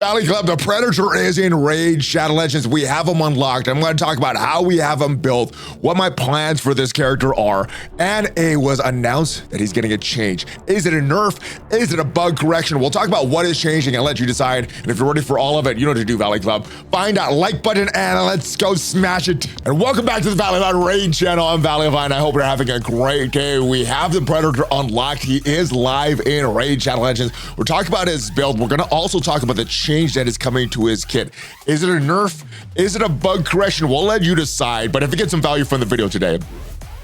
Valley Club, the Predator is in Raid Shadow Legends. We have him unlocked. I'm going to talk about how we have him built, what my plans for this character are, and it was announced that he's getting a change. Is it a nerf? Is it a bug correction? We'll talk about what is changing and let you decide. And if you're ready for all of it, you know what to do, Valley Club. Find that like button and let's go smash it. And welcome back to the ValleyFlyin Raid channel. I'm ValleyFlyin. I hope you're having a great day. We have the Predator unlocked. He is live in Raid Shadow Legends. We're talking about his build. We're going to also talk about the change that is coming to his kit. Is it a nerf? Is it a bug correction? We'll let you decide, but if you get some value from the video today,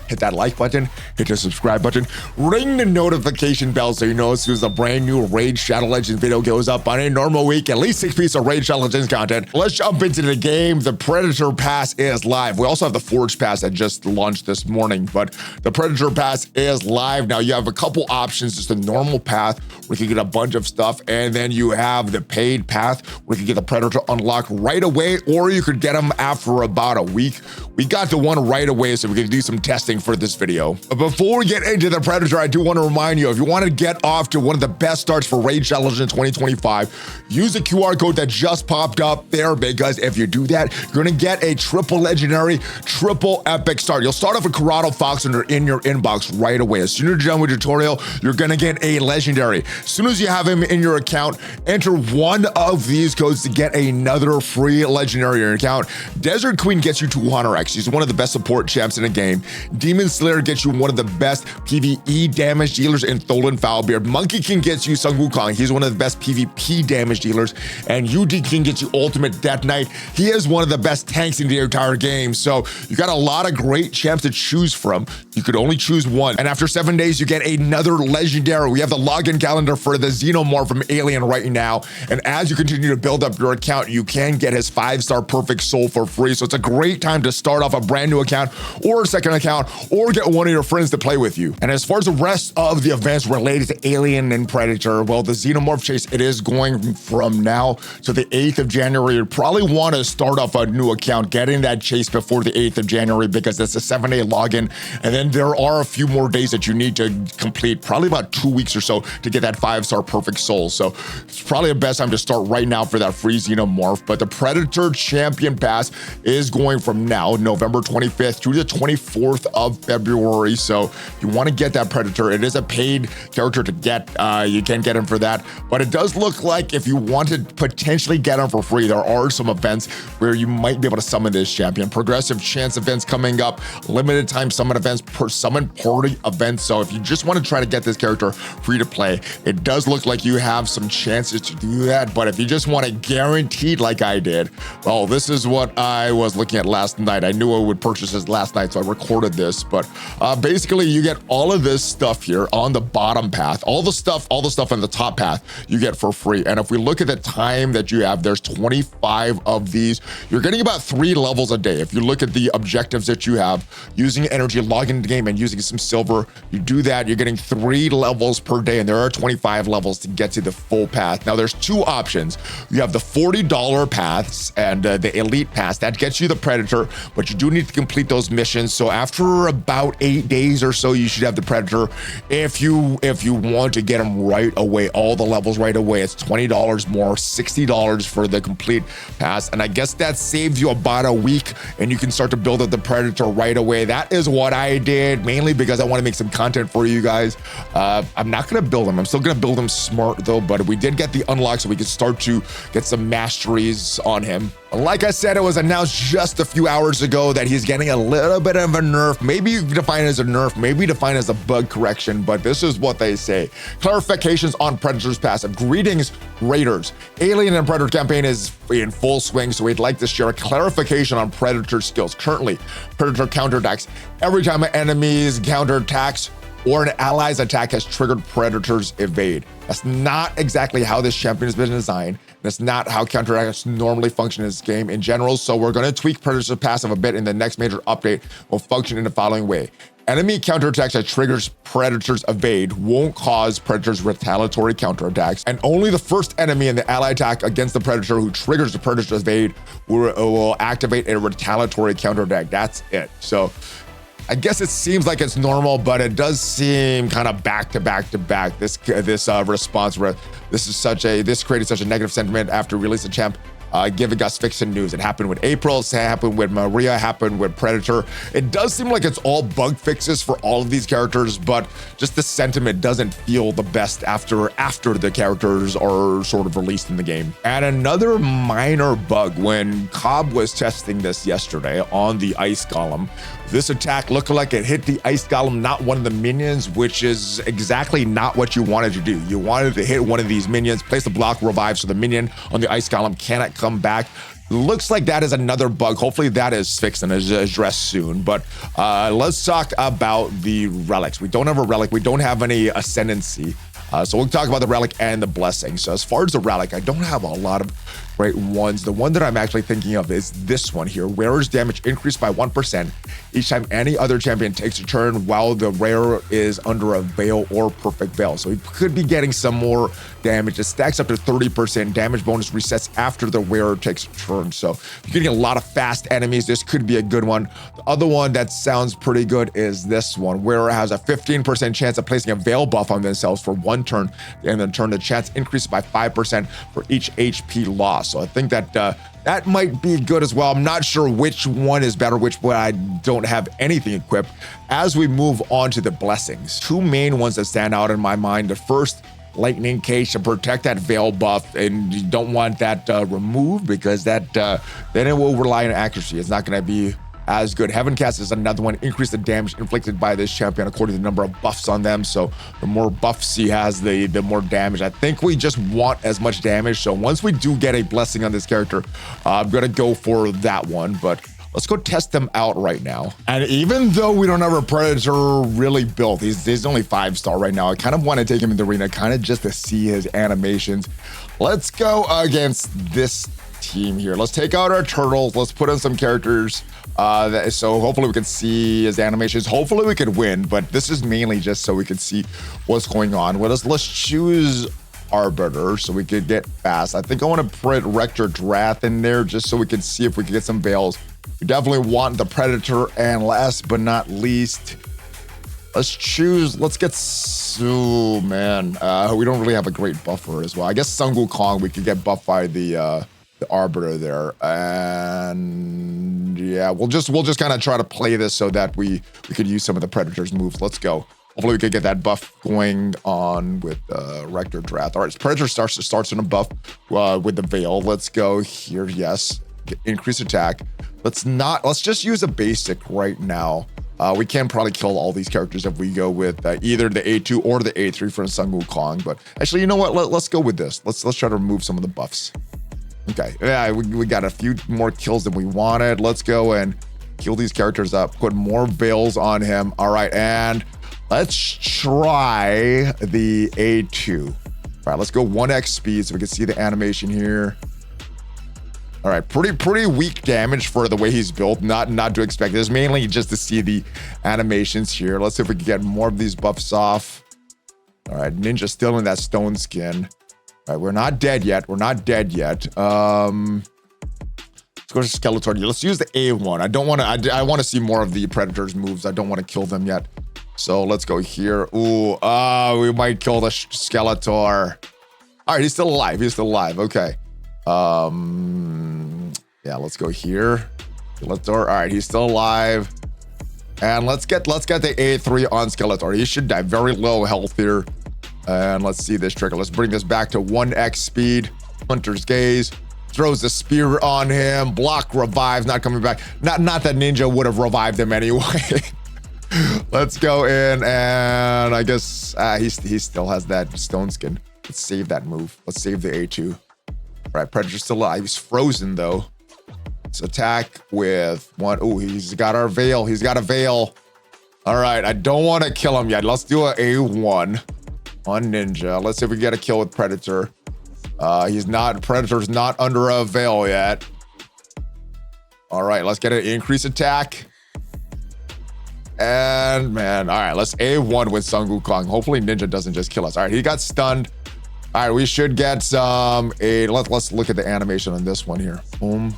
hit that like button, hit the subscribe button, ring the notification bell so you know as soon as a brand new Raid Shadow Legends video goes up on a normal week, at least 6 pieces of Raid Shadow Legends content. Let's jump into the game. The Predator Pass is live. We also have the Forge Pass that just launched this morning, but the Predator Pass is live. Now you have a couple options, just a normal path where you can get a bunch of stuff, and then you have the paid path where you can get the Predator unlocked right away, or you could get him after about a week. We got the one right away, so we can do some testing for this video. But before we get into the Predator, I do want to remind you, if you want to get off to one of the best starts for Raid Shadow Legends 2025, use the QR code that just popped up there, because if you do that, you're going to get a triple legendary, triple epic start. You'll start off with Karato Fox and they're in your inbox right away. As soon as you're done with the tutorial, you're going to get a legendary. As soon as you have him in your account, enter one of these codes to get another free legendary in your account. Desert Queen gets you 200x. She's one of the best support champs in the game. Demon Slayer gets you one of the best PvE damage dealers in Tholen Foulbeard. Monkey King gets you Sun Wukong. He's one of the best PvP damage dealers. And UD King gets you Ultimate Death Knight. He is one of the best tanks in the entire game. So you got a lot of great champs to choose from. You could only choose one. And after 7 days, you get another legendary. We have the login calendar for the Xenomorph from Alien right now. And as you continue to build up your account, you can get his 5-star Perfect Soul for free. So it's a great time to start off a brand new account or a second account, or get one of your friends to play with you. And as far as the rest of the events related to Alien and Predator, well, the Xenomorph chase, it is going from now to the 8th of January. You probably want to start off a new account, getting that chase before the 8th of January, because it's a 7-day login. And then there are a few more days that you need to complete, probably about 2 weeks or so, to get that 5-star Perfect Soul. So it's probably the best time to start right now for that free Xenomorph. But the Predator Champion Pass is going from now, November 25th through the 24th of February. So you want to get that Predator. It is a paid character to get. You can get him for that, but it does look like if you want to potentially get him for free, there are some events where you might be able to summon this champion. Progressive chance events coming up, limited time summon events, per summon party events. So if you just want to try to get this character free to play, it does look like you have some chances to do that. But if you just want it guaranteed like I did, well, this is what I was looking at last night. I knew I would purchase this last night, so I recorded this. But basically, you get all of this stuff here on the bottom path. All the stuff on the top path you get for free. And if we look at the time that you have, there's 25 of these. You're getting about 3 levels a day. If you look at the objectives that you have, using energy, logging into the game, and using some silver, you do that, you're getting 3 levels per day. And there are 25 levels to get to the full path. Now, there's 2 options. You have the $40 paths and the Elite Pass. That gets you the Predator, but you do need to complete those missions. So after about 8 days or so, you should have the Predator. If you want to get them right away, all the levels right away, it's $20 more, $60 for the complete pass. And I guess that saves you about a week, and you can start to build up the Predator right away. That is what I did, mainly because I want to make some content for you guys. I'm not going to build them. I'm still going to build them smart though, but we did get the unlock, so we could start to get some masteries on him. Like I said, it was announced just a few hours ago that he's getting a little bit of a nerf. Maybe you can define it as a nerf, maybe define it as a bug correction, but this is what they say. Clarifications on Predator's passive. Greetings, Raiders. Alien and Predator campaign is in full swing, so we'd like to share a clarification on Predator skills. Currently, Predator counterattacks every time an enemy's counterattacks or an ally's attack has triggered Predator's evade. That's not exactly how this champion has been designed. That's not how counterattacks normally function in this game in general. So we're going to tweak Predator's passive a bit in the next major update. Will function in the following way. Enemy counterattacks that triggers Predator's evade won't cause Predator's retaliatory counterattacks, and only the first enemy in the ally attack against the Predator who triggers the Predator's evade will activate a retaliatory counterattack. That's it. So I guess it seems like it's normal, but it does seem kind of back to back to back. This response, this created such a negative sentiment after releasing champ. Giving us fiction news. It happened with April, it happened with Maria, it happened with Predator. It does seem like it's all bug fixes for all of these characters, but just the sentiment doesn't feel the best after the characters are sort of released in the game. And another minor bug, when Cobb was testing this yesterday on the Ice Golem, this attack looked like it hit the Ice Golem, not one of the minions, which is exactly not what you wanted to do. You wanted to hit one of these minions, place the block revive so the minion on the Ice Golem cannot come back. Looks like that is another bug. Hopefully that is fixed and is addressed soon. But let's talk about the relics. We don't have a relic. We don't have any ascendancy. So we'll talk about the relic and the blessing. So as far as the relic, I don't have a lot of great ones. The one that I'm actually thinking of is this one here. Wearer's damage increased by 1% each time any other champion takes a turn while the wearer is under a veil or perfect veil. So he could be getting some more damage. It stacks up to 30%. Damage bonus resets after the wearer takes a turn. So if you're getting a lot of fast enemies, this could be a good one. The other one that sounds pretty good is this one. Wearer has a 15% chance of placing a veil buff on themselves for one turn, and then turn the chance increases by 5% for each HP loss. So I think that that might be good as well. I'm not sure which one is better, which one I don't have anything equipped. As we move on to the blessings, two main ones that stand out in my mind. The first, lightning cage to protect that veil buff, and you don't want that removed because that then it will rely on accuracy. It's not going to be as good. Heaven Cast is another one. Increase the damage inflicted by this champion according to the number of buffs on them. So the more buffs he has, the more damage. I think we just want as much damage. So once we do get a blessing on this character, I'm gonna go for that one. But let's go test them out right now. And even though we don't have a Predator really built, he's only 5-star right now. I kind of want to take him in the arena, kind of just to see his animations. Let's go against this team here. Let's take out our turtles. Let's put in some characters. So hopefully we can see his animations. Hopefully we could win, but this is mainly just so we can see what's going on with us. Let's choose Arbiter so we could get fast. I think I want to put Rector Drath in there just so we can see if we can get some veils. We definitely want the Predator, and last but not least, let's get, oh man, we don't really have a great buffer as well. I guess Sun Wukong, we could get buffed by the Arbiter there, and yeah, we'll just kind of try to play this so that we could use some of the Predator's moves. Let's go. Hopefully we could get that buff going on with Rector Drath. All right, Predator starts in a buff with the Veil. Let's go here. Yes, increase attack. Let's just use a basic right now. We can probably kill all these characters if we go with either the A2 or the A3 for Sun Wukong. But actually, you know what? Let's go with this. Let's try to remove some of the buffs. Okay, yeah, we got a few more kills than we wanted. Let's go and kill these characters up, put more veils on him. All right, and let's try the A2. All right, let's go 1x speed so we can see the animation here. All right, pretty weak damage for the way he's built. Not to expect this, mainly just to see the animations here. Let's see if we can get more of these buffs off. All right, Ninja still in that stone skin. All right, we're not dead yet. Let's go to Skeletor. Let's use the A1. I want to see more of the Predator's moves. I don't want to kill them yet. So let's go here. Ooh, we might kill the Skeletor. All right, he's still alive. Okay. Yeah, let's go here. Skeletor. All right, he's still alive. And let's get the A3 on Skeletor. He should die. Very low health here. And let's see this trigger. Let's bring this back to 1x speed. Hunter's Gaze. Throws the spear on him. Block revives, not coming back. Not that Ninja would have revived him anyway. Let's go in, and I guess he still has that stone skin. Let's save that move. Let's save the A2. All right, Predator's still alive. He's frozen though. Let's attack with one. Oh, he's got our veil. He's got a veil. All right, I don't want to kill him yet. Let's do an A1 on Ninja. Let's see if we get a kill with Predator. Predator's not under a veil yet. All right, let's get an increased attack. And man, all right, let's A1 with Sun Wukong. Hopefully Ninja doesn't just kill us. All right, he got stunned. All right, we should get some let's look at the animation on this one here. Boom.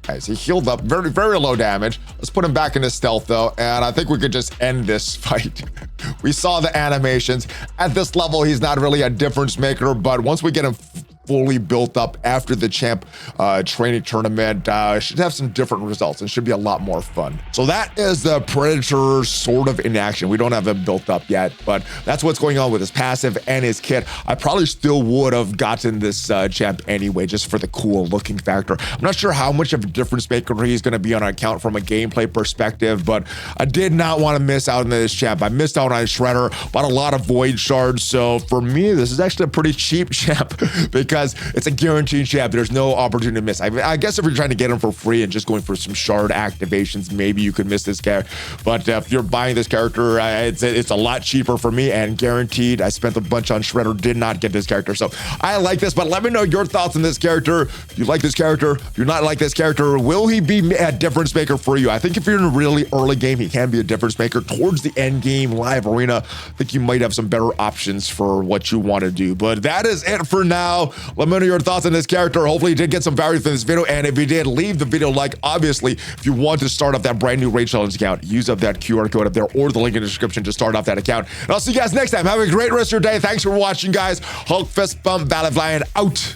Nice, he healed up very, very low damage. Let's put him back into stealth though, and I think we could just end this fight. We saw the animations. At this level, he's not really a difference maker, but once we get him fully built up after the champ training tournament, should have some different results and should be a lot more fun. So that is the Predator sort of in action. We don't have him built up yet, but that's what's going on with his passive and his kit. I probably still would have gotten this champ anyway, just for the cool looking factor. I'm not sure how much of a difference maker he's going to be on account from a gameplay perspective, but I did not want to miss out on this champ. I missed out on Shredder, bought a lot of Void Shards. So for me, this is actually a pretty cheap champ because it's a guaranteed champ. There's no opportunity to miss. I guess if you're trying to get him for free and just going for some shard activations, maybe you could miss this character. But if you're buying this character, it's a lot cheaper for me and guaranteed. I spent a bunch on Shredder, did not get this character. So I like this, but let me know your thoughts on this character. If you like this character, if you're not like this character, will he be a difference maker for you? I think if you're in a really early game, he can be a difference maker. Towards the end game, live arena, I think you might have some better options for what you want to do. But that is it for now. Let me know your thoughts on this character. Hopefully you did get some value from this video, and if you did, leave the video like. Obviously, if you want to start off that brand new Raid Challenge account, use up that QR code up there or the link in the description to start off that account. And I'll see you guys next time. Have a great rest of your day. Thanks for watching, guys. Hulk fist bump, ValleyFlyin out.